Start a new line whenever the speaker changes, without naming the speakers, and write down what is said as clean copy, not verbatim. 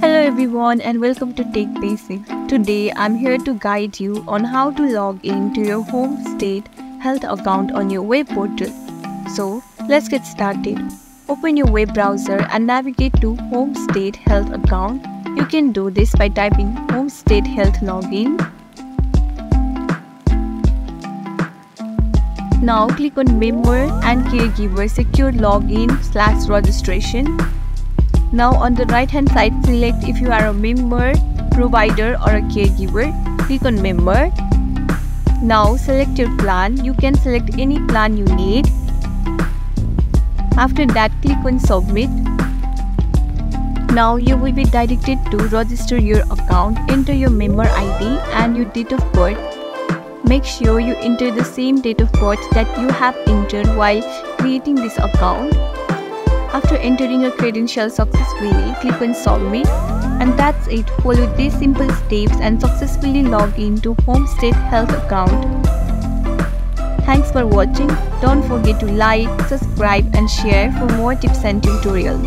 Hello everyone and welcome to Tech Basics. Today I'm here to guide you on how to log in to your home state health account on your web portal. So let's get started. Open your web browser and navigate to Home State Health Account. You can do this by typing Home State Health Login. Now click on Member and Caregiver Secure Login/Registration. Now on the right hand side, select if you are a member, provider or a caregiver. Click on Member. Now select your plan. You can select any plan you need. After that, click on Submit. Now you will be directed to register your account. Enter your member ID and your date of birth. Make sure you enter the same date of birth that you have entered while creating this account. After entering your credentials successfully, click on Submit. And that's it. Follow these simple steps and successfully log into Home State Health account. Thanks for watching. Don't forget to like, subscribe and share for more tips and tutorials.